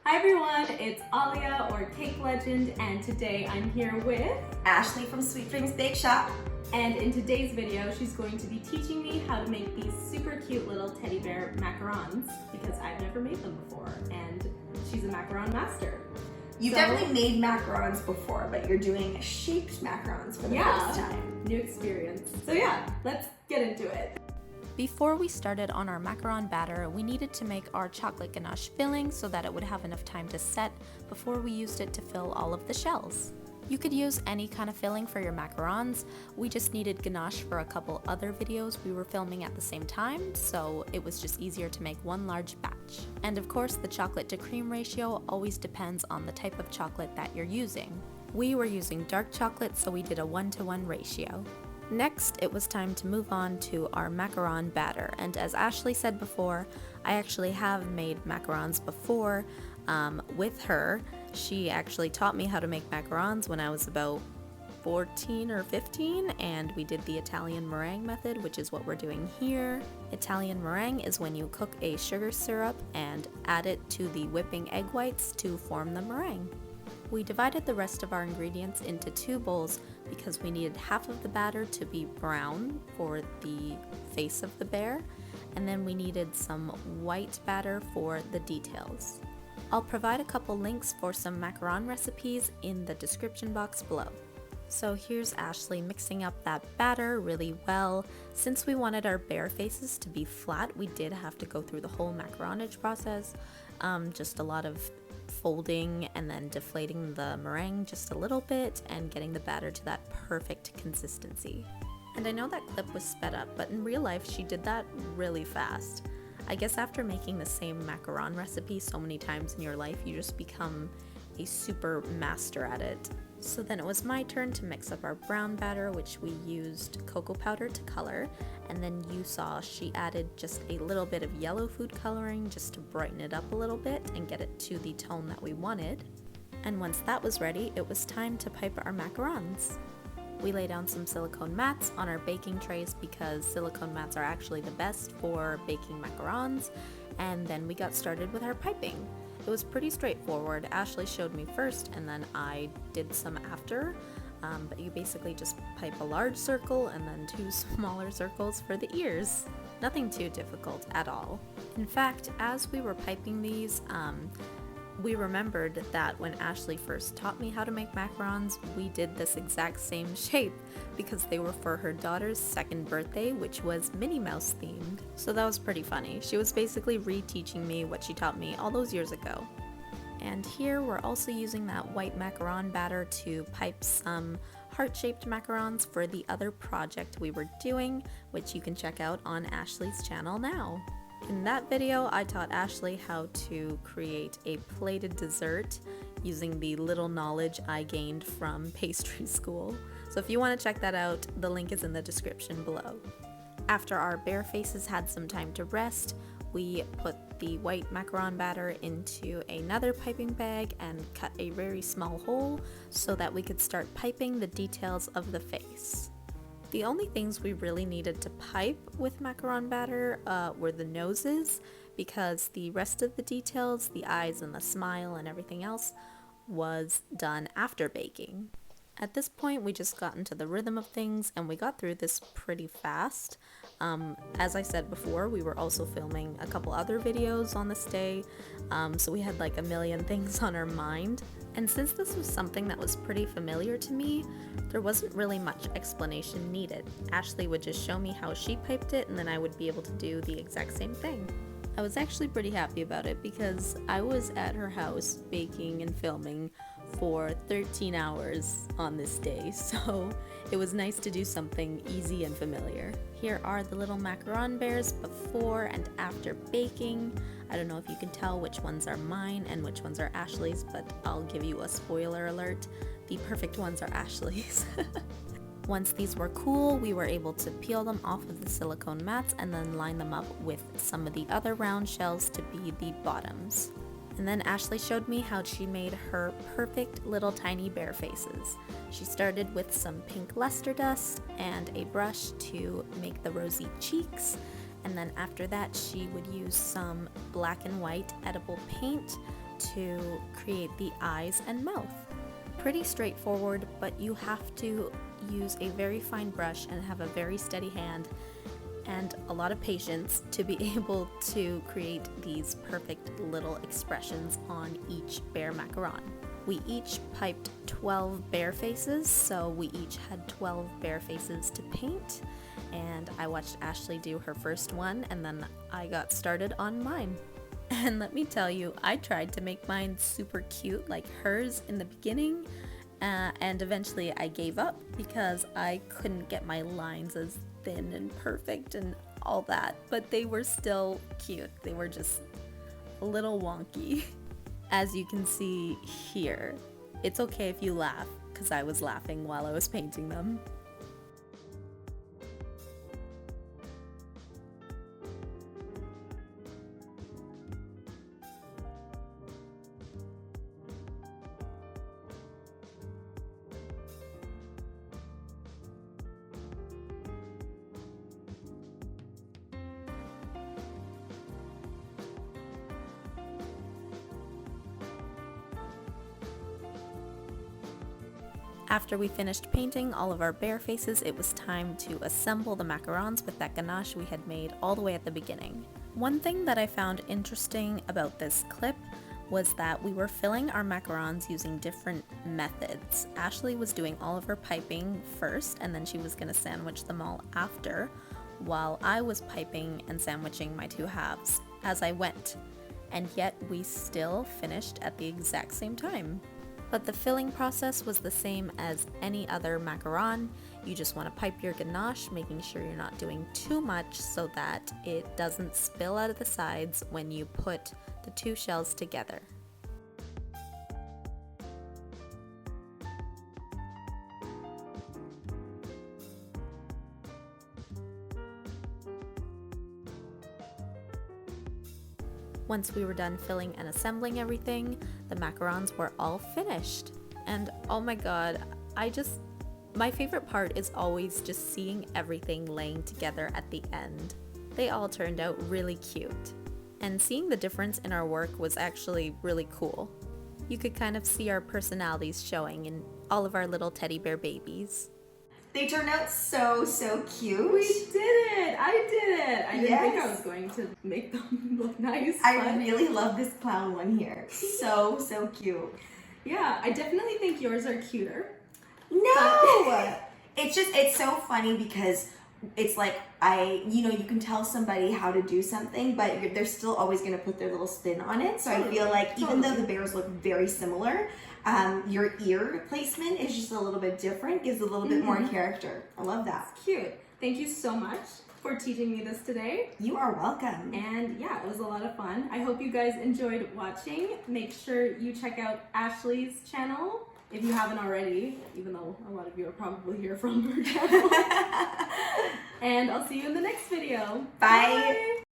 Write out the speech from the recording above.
Hi everyone, it's Alia or Cake Legend, and today I'm here with Ashleigh from Sweet Dreams Bake Shop. And in today's video, she's going to be teaching me how to make these super cute little teddy bear macarons because I've never made them before, and she's a macaron master. You've definitely made macarons before, but you're doing shaped macarons for the first time. New experience. So yeah, let's get into it. Before we started on our macaron batter, we needed to make our chocolate ganache filling so that it would have enough time to set before we used it to fill all of the shells. You could use any kind of filling for your macarons. We just needed ganache for a couple other videos we were filming at the same time, so it was just easier to make one large batch. And of course, the chocolate to cream ratio always depends on the type of chocolate that you're using. We were using dark chocolate, so we did a 1-to-1 ratio. Next, it was time to move on to our macaron batter, and as Ashleigh said before, I actually have made macarons before with her. She actually taught me how to make macarons when I was about 14 or 15, and we did the Italian meringue method, which is what we're doing here. Italian meringue is when you cook a sugar syrup and add it to the whipping egg whites to form the meringue. We divided the rest of our ingredients into 2 bowls because we needed half of the batter to be brown for the face of the bear, and then we needed some white batter for the details. I'll provide a couple links for some macaron recipes in the description box below. So here's Ashleigh mixing up that batter really well. Since we wanted our bear faces to be flat, we did have to go through the whole macaronage process. Just a lot of folding and then deflating the meringue just a little bit and getting the batter to that perfect consistency. And I know that clip was sped up, but in real life she did that really fast. I guess after making the same macaron recipe so many times in your life, you just become a super master at it. So then it was my turn to mix up our brown batter, which we used cocoa powder to color, and then you saw she added just a little bit of yellow food coloring just to brighten it up a little bit and get it to the tone that we wanted. And once that was ready, it was time to pipe our macarons. We lay down some silicone mats on our baking trays because silicone mats are actually the best for baking macarons, and then we got started with our piping. It was pretty straightforward. Ashleigh showed me first and then I did some after, but you basically just pipe a large circle and then 2 smaller circles for the ears. Nothing too difficult at all. In fact, as we were piping these, we remembered that when Ashleigh first taught me how to make macarons, we did this exact same shape because they were for her daughter's 2nd birthday, which was Minnie Mouse themed. So that was pretty funny. She was basically reteaching me what she taught me all those years ago. And here we're also using that white macaron batter to pipe some heart-shaped macarons for the other project we were doing, which you can check out on Ashleigh's channel now. In that video, I taught Ashleigh how to create a plated dessert using the little knowledge I gained from pastry school. So if you want to check that out, the link is in the description below. After our bear faces had some time to rest, we put the white macaron batter into another piping bag and cut a very small hole so that we could start piping the details of the face. The only things we really needed to pipe with macaron batter were the noses, because the rest of the details, the eyes and the smile and everything else, was done after baking. At this point, we just got into the rhythm of things and we got through this pretty fast. As I said before, we were also filming a couple other videos on this day, so we had like a million things on our mind. And since this was something that was pretty familiar to me, there wasn't really much explanation needed. Ashleigh would just show me how she piped it and then I would be able to do the exact same thing. I was actually pretty happy about it because I was at her house baking and filming for 13 hours on this day, so it was nice to do something easy and familiar. Here are the little macaron bears before and after baking. I don't know if you can tell which ones are mine and which ones are Ashleigh's, but I'll give you a spoiler alert. The perfect ones are Ashleigh's. Once these were cool, we were able to peel them off of the silicone mats and then line them up with some of the other round shells to be the bottoms. And then Ashleigh showed me how she made her perfect little tiny bear faces. She started with some pink luster dust and a brush to make the rosy cheeks, and then after that she would use some black and white edible paint to create the eyes and mouth. Pretty straightforward, but you have to use a very fine brush and have a very steady hand and a lot of patience to be able to create these perfect little expressions on each bear macaron. We each piped 12 bear faces, so we each had 12 bear faces to paint, and I watched Ashleigh do her first one, and then I got started on mine. And let me tell you, I tried to make mine super cute like hers in the beginning, and eventually I gave up because I couldn't get my lines as thin and perfect and all that, but they were still cute. They were just a little wonky. As you can see here, it's okay if you laugh, because I was laughing while I was painting them. After we finished painting all of our bear faces, it was time to assemble the macarons with that ganache we had made all the way at the beginning. One thing that I found interesting about this clip was that we were filling our macarons using different methods. Ashleigh was doing all of her piping first, and then she was going to sandwich them all after, while I was piping and sandwiching my two halves as I went. And yet we still finished at the exact same time. But the filling process was the same as any other macaron. You just want to pipe your ganache, making sure you're not doing too much so that it doesn't spill out of the sides when you put the two shells together. Once we were done filling and assembling everything, the macarons were all finished. And oh my god, my favorite part is always just seeing everything laying together at the end. They all turned out really cute. And seeing the difference in our work was actually really cool. You could kind of see our personalities showing in all of our little teddy bear babies. They turned out so cute. We did it! I did it! I didn't think I Yes. was going to make them look nice. I but really love this clown one here. So cute. yeah, I definitely think yours are cuter. No! It's so funny because it's like you can tell somebody how to do something, but they're still always going to put their little spin on it. So I feel like even though the bears look very similar, your ear placement is just a little bit different, gives a little bit more character. I love that. It's cute. Thank you so much for teaching me this today. You are welcome. And yeah, it was a lot of fun. I hope you guys enjoyed watching. Make sure you check out Ashleigh's channel if you haven't already, even though a lot of you are probably here from her channel. And I'll see you in the next video. Bye.